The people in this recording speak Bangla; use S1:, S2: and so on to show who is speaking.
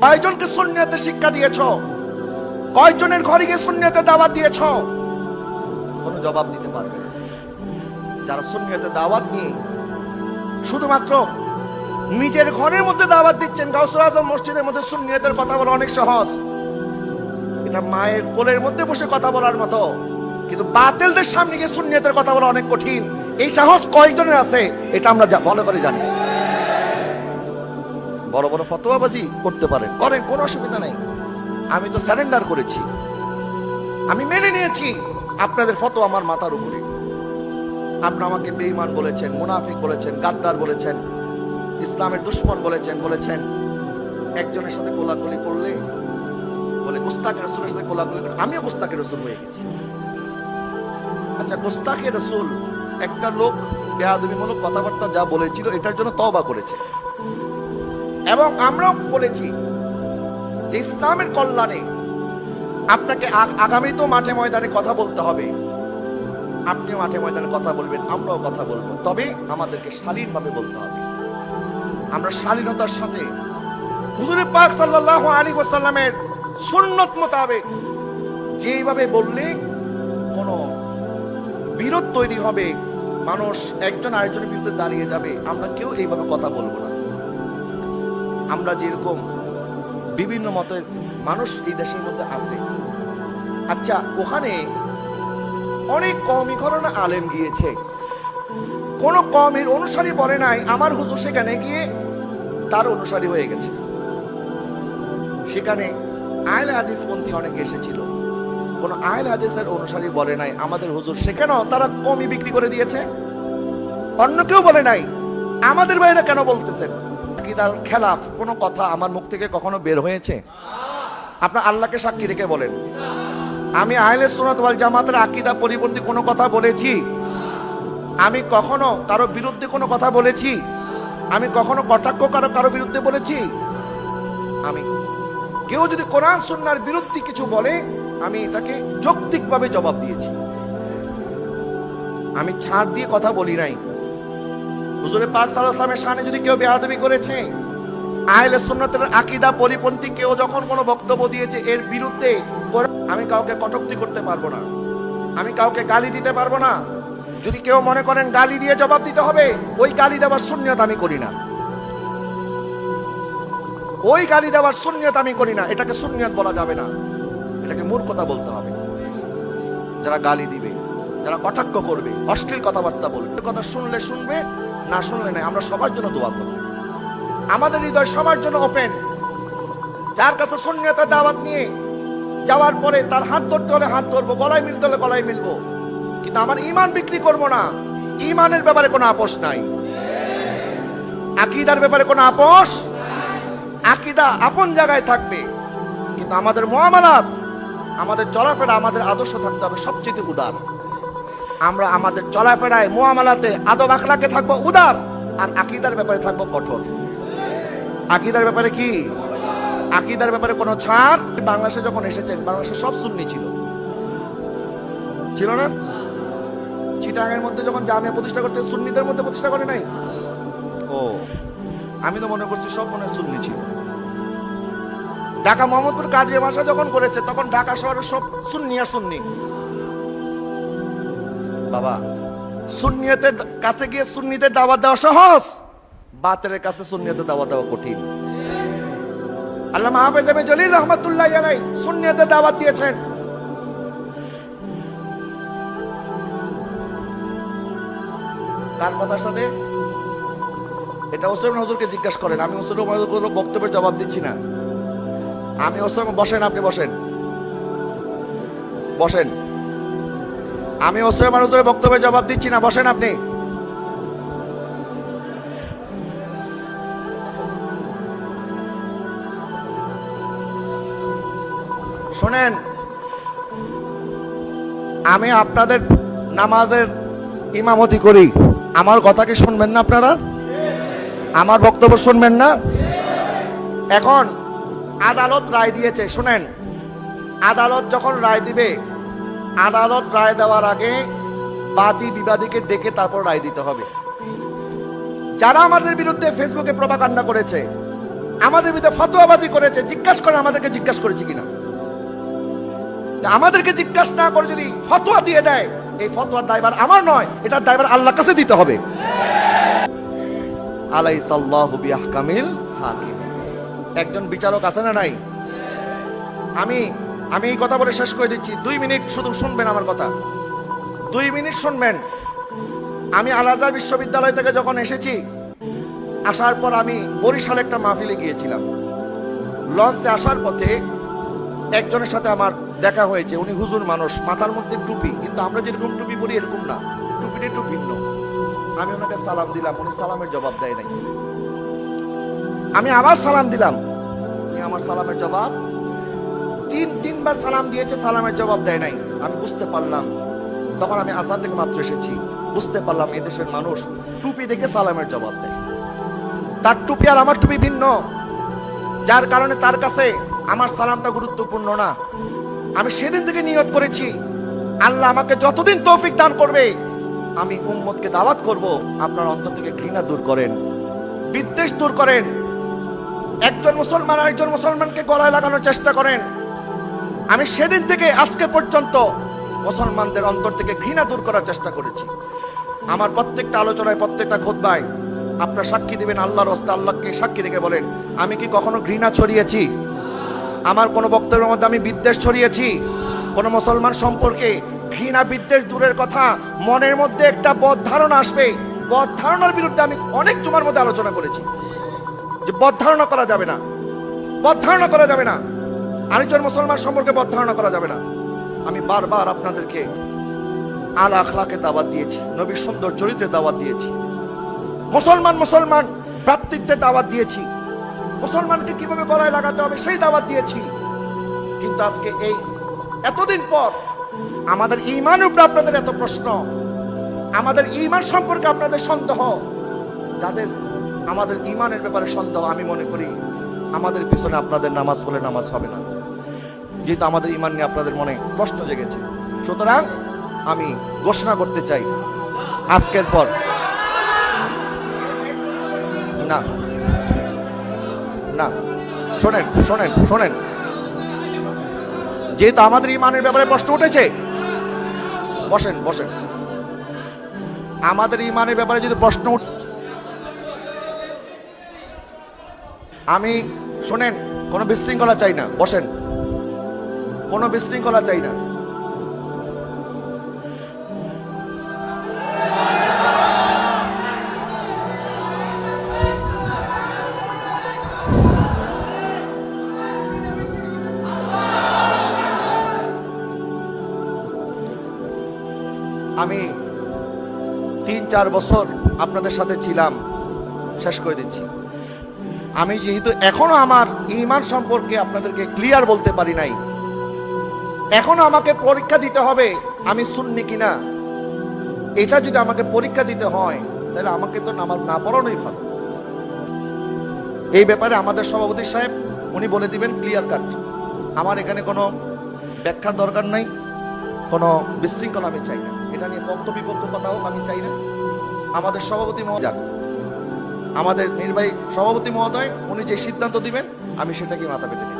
S1: কয়জনকে সুন্নিয়তের শিক্ষা দিয়েছ? কয়জনের ঘরে গিয়ে সুন্নিয়তের দাওয়াত দিয়েছ? কোনো জবাব দিতে পারবে না। যারা সুন্নিয়তের দাওয়াত নিয়ে শুধুমাত্র নিজের ঘরের মধ্যে দাওয়াত দিচ্ছেন, গাউসুল আজম মসজিদের মধ্যে সুন্নিয়তের কথা বলা অনেক সহজ, এটা মায়ের কোলের মধ্যে বসে কথা বলার মতো, কিন্তু বাতিলদের সামনে গিয়ে সুন্নিয়তের কথা বলা অনেক কঠিন। এই সাহস কয়েকজনের আছে এটা আমরা ভালো করে জানি। বড় বড় ফতোয়াবাজি করতে পারেন, করেন, কোনো অসুবিধা নেই। আমি তো সারেন্ডার করেছি, আমি মেনে নিয়েছি আপনাদের ফতোয়া আমার মাথার উপরে। আপনারা আমাকে বেঈমান বলেছেন, মুনাফিক বলেছেন, গাদ্দার বলেছেন, ইসলামের দুশমন বলেছেন। একজনের সাথে কোলাকুলি করলে বলে গুস্তাখে রাসূলের সাথে কোলাকুলি করে, আমিও গুস্তাখে রাসূল হয়ে গেছি। আচ্ছা, গুস্তাখে রাসূল একটা লোক বেয়াদবিমূলক কথাবার্তা যা বলেছিল এটার জন্য তওবা করেছে, এবং আমরাও বলেছি যে ইসলামের কল্যাণে আপনাকে আগামী তো মাঠে ময়দানে কথা বলতে হবে। আপনিও মাঠে ময়দানে কথা বলবেন, আমরাও কথা বলবো, তবে আমাদেরকে শালীনভাবে বলতে হবে। আমরা শালীনতার সাথে হুজুর পাক সাল্লাল্লাহু আলাইহি ওয়াসাল্লামের সুন্নত মোতাবেক যেভাবে বললে কোনো বিরোধ তৈরি হবে, মানুষ একজন আরেকজনের বিরুদ্ধে দাঁড়িয়ে যাবে, আমরা কেউ এইভাবে কথা বলবো না। আমরা যেরকম বিভিন্ন মতের মানুষ এই দেশের মধ্যে আছে, আচ্ছা ওখানে অনেক কওমি ঘরানা আলেম গিয়েছে, কোন কওমের অনুসারী বলে নাই আমার হুজুর সেখানে গিয়ে তার অনুসারী হয়ে গেছে। সেখানে আহলে হাদিস পন্থী অনেকে এসেছিল, কোন আহলে হাদিসের অনুসারী বলে নাই আমাদের হুজুর সেখানেও তারা কওমি বিক্রি করে দিয়েছে। অন্য কেউ বলে নাই আমাদের বাইরে কেন বলতেছেন? আকীদার খেলাফ কোনো কথা আমার মুখ থেকে কখনো বের হয়েছে? আপনার আল্লাহকে সাক্ষী রেখে বলেন, আমি আহলে সুন্নাত ওয়াল জামাতের আকীদা পরিপন্থী কোনো কথা বলেছি? আমি কখনো কারো বিরুদ্ধে কোনো কথা বলেছি? আমি কখনো কটাক্ষ কারো বিরুদ্ধে বলেছি? আমি কেউ যদি কোরআন সুন্নাহর বিরুদ্ধে কিছু বলে আমি এটাকে যৌক্তিকভাবে জবাব দিয়েছি, আমি ছাড় দিয়ে কথা বলি নাই। হুজুর পাক সাল্লাল্লাহু আলাইহি ওয়াসাল্লামের শানে যদি কেউ বেয়াদবি করেছে, আহলে সুন্নাতের আকীদা পরিপন্থী কেউ যখন কোনো বক্তব্য দিয়েছে এর বিরুদ্ধে, আমি কাউকে কটূক্তি করতে পারবো না, আমি কাউকে গালি দিতে পারবো না। যদি কেউ মনে করেন গালি দিয়ে জবাব দিতে হবে, ওই গালি দেওয়ার সুন্নিয়ত আমি করি না, ওই গালি দেওয়ার সুন্নিয়ত আমি করি না। এটাকে সুন্নিয়ত বলা যাবে না, এটাকে মূর্খতা বলতে হবে। যারা গালি দিবে, যারা কটাক্ষ করবে, অশ্লীল কথাবার্তা বলবে, কথা শুনলে শুনবে, না শুনলে না। আমরা সবার জন্য দোয়া করব, আমাদের হৃদয় সবার জন্য ওপেন। যার কাছে সুন্নিয়তের দাওয়াত নিয়ে যাওয়ার পরে তার হাত ধরতে হলে হাত ধরবো, গলায় মিলতে হলে গলায় মিলবো, কিন্তু আমার ঈমান বিক্রি করব না। ঈমানের ব্যাপারে কোনো আপোষ নাই, আকীদার ব্যাপারে কোনো আপোষ। আকীদা আপন জায়গায় থাকবে, কিন্তু আমাদের মুআমালাত, আমাদের চলাফেরা, আমাদের আদর্শ থাকতে হবে সবচেয়ে উদার। আমরা আমাদের চলাফেরায়, মুআমালাতে, আদব আখলাকে থাকবো উদার, আর আকীদার ব্যাপারে থাকবো কঠোর। আকীদার ব্যাপারে কি? আকীদার ব্যাপারে কোনো ছাড়। বাংলাদেশে যখন এসেছেন, বাংলাদেশে সব সুন্নি ছিল না? চিটাগাংয়ের মধ্যে যখন জামিয়া প্রতিষ্ঠা করছে, সুন্নিদের মধ্যে প্রতিষ্ঠা করে নাই? ও, আমি তো মনে করছি সব মনে সুন্নি ছিল। ঢাকা মোহাম্মদপুর কাজিয়া মাদ্রাসা যখন করেছে, তখন ঢাকা শহরের সব সুন্নি আর সুন্নি। বাবা, সুন্নিয়তের কাছে গিয়ে সুন্নিদের দাওয়াত দেওয়া সহজ, বাতিলের কাছে সুন্নিয়তের দাওয়াত দেওয়া কঠিন। আল্লামা হাফেজ ইবনে জলিল রাহমাতুল্লাহি আলাইহি সুন্নিয়তের দাওয়াত দিয়েছেন। কার কথার সাথে? এটা ওসমান হুজুরকে জিজ্ঞাসা করেন, আমি ওসমান হুজুর কোনো বক্তব্যের জবাব দিচ্ছি না। আমি ওসমান, বসেন, আপনি বসেন, বসেন। আমি ওসমান হুজুরের বক্তব্যের জবাব দিচ্ছি না, বসেন আপনি। শোনেন, আমি আপনাদের নামাজের ইমামতি করি, আমার কথা কি শুনবেন না আপনারা? আমার বক্তব্য শুনবেন না? এখন আদালত রায় দিয়েছে, শুনেন, আদালত যখন রায় দিবে, আদালত রায় দেওয়ার আগে বাদী বিবাদীকে ডেকে তারপর রায় দিতে হবে। যারা আমাদের বিরুদ্ধে ফেসবুকে প্রপাগান্ডা করেছে, আমাদের ভিতরে ফতোয়াবাজি করেছে, জিজ্ঞাসা করে আমাদেরকে জিজ্ঞাসা করেছে কিনা? আমাদেরকে জিজ্ঞাসা না করে যদি ফতোয়া দিয়ে দেয়, এই ফতোয়ার দায়ভার আমার নয়, এটার দায়ভার আল্লাহর কাছে দিতে হবে। আলাইসাল্লাহু বিআহকামিল হাকিম। একজন বিচারক আছে না নাই? আমি এই কথা বলে শেষ করে দিচ্ছি, 2 মিনিট শুধু শুনবেন আমার কথা, 2 মিনিট শুনবেন। আমি আল আজহার বিশ্ববিদ্যালয় থেকে যখন এসেছি, আসার পর আমি বরিশালে একটা মাহফিলে গিয়েছিলাম। লঞ্চে আসার পথে একজনের সাথে আমার দেখা হয়েছে। উনি হুজুর মানুষ, মাথার মধ্যে টুপি, কিন্তু আমরা যেরকম টুপি পরি এরকম না, টুপিটা একটু ভিন্ন। আমি ওনাকে সালাম দিলাম, উনি সালামের জবাব দেয় নাই। আমি আবার সালাম দিলাম, উনি আমার সালামের জবাব, তিনবার সালাম দিয়েছে, সালামের জবাব দেয় নাই। আমি বুঝতে পারলাম, তখন আমি আজহার থেকে মাত্র এসেছি, বুঝতে পারলাম এদেশের মানুষ টুপি দেখে সালামের জবাব দেয়। তার টুপি আর আমার টুপি ভিন্ন, যার কারণে তার কাছে আমার সালামটা গুরুত্বপূর্ণ না। আমি সেদিন থেকে নিয়ত করেছি, আল্লাহ আমাকে যতদিন তৌফিক দান করবে, আমি উম্মতকে দাওয়াত করব, আপনার অন্তর থেকে ঘৃণা দূর করেন, বিদ্বেষ দূর করেন, একজন মুসলমান আরেকজন মুসলমানকে গলায় লাগানোর চেষ্টা করেন। আমি সেদিন থেকে আজকে পর্যন্ত মুসলমানদের অন্তর থেকে ঘৃণা দূর করার চেষ্টা করেছি। আমার প্রত্যেকটা আলোচনায়, প্রত্যেকটা খুতবায় আপনারা সাক্ষী দিবেন, আল্লাহর রাস্তায় আল্লাহকে সাক্ষী রেখে বলেন, আমি কি কখনো ঘৃণা ছড়িয়েছি? আমার কোনো বক্তব্যের মধ্যে আমি বিদ্বেষ ছড়িয়েছি? কোন মুসলমান সম্পর্কে ঘৃণা বিদ্বেষ দূরের কথা, মনের মধ্যে একটা বদ ধারণা আসবে, বদ ধারণার বিরুদ্ধে আমি অনেক জুমার মধ্যে আলোচনা করেছি যে বদ ধারণা করা যাবে না, বদ ধারণা করা যাবে না, আরেকজন মুসলমান সম্পর্কে বদ ধারণা করা যাবে না। আমি বারবার আপনাদেরকে আল আখলাকে দাওয়াত দিয়েছি, নবীর সুন্দর চরিত্রে দাওয়াত দিয়েছি, মুসলমান ভ্রাতৃত্বের দাওয়াত দিয়েছি, মুসলমানকে কিভাবে গলায় লাগাতে হবে সেই দাওয়াত দিয়েছি। কিন্তু আজকে এই এতদিন পর আমাদের ঈমানের উপর আপনাদের এত প্রশ্ন, আমাদের ঈমান সম্পর্কে আপনাদের সন্দেহ, যাদের আমাদের ঈমানের ব্যাপারে সন্দেহ, আমি মনে করি আমাদের পিছনে আপনাদের নামাজ পড়লে নামাজ হবে না, যেহেতু আমাদের ঈমান নিয়ে আপনাদের মনে প্রশ্ন জেগেছে। সুতরাং আমি ঘোষণা করতে চাই, আজকের পর না না, শোনেন, যেহেতু আমাদের ঈমানের ব্যাপারে প্রশ্ন উঠেছে, বসেন, আমাদের ঈমানের ব্যাপারে যদি প্রশ্ন আমি শোনেন, কোনো বিশৃঙ্খলা চাই না, বসেন, কোনো বিশৃঙ্খলা চাই না। আমি 3-4 বছর আপনাদের সাথে ছিলাম, শেষ করে দিচ্ছি। আমি যেহেতু এখনো আমার ঈমান সম্পর্কে আপনাদেরকে ক্লিয়ার বলতে পারি নাই, এখনো আমাকে পরীক্ষা দিতে হবে আমি সুন্নি কিনা। এটা যদি আমাকে পরীক্ষা দিতে হয়, তাহলে আমাকে তো নামাজ না পড়ানোই ভালো। এই ব্যাপারে আমাদের সভাপতি সাহেব উনি বলে দিবেন ক্লিয়ার কাট। আমার এখানে কোনো ব্যাখ্যার দরকার নাই, কোনো বিশৃঙ্খলা আমি চাই না, এটা নিয়ে পক্ষ বিপক্ষ কথা হোক আমি চাই না। আমাদের সভাপতি মহোদয়, আমাদের নির্বাহী সভাপতি মহোদয়, উনি যে সিদ্ধান্ত দিবেন আমি সেটাকে মাথা পেতে নিই।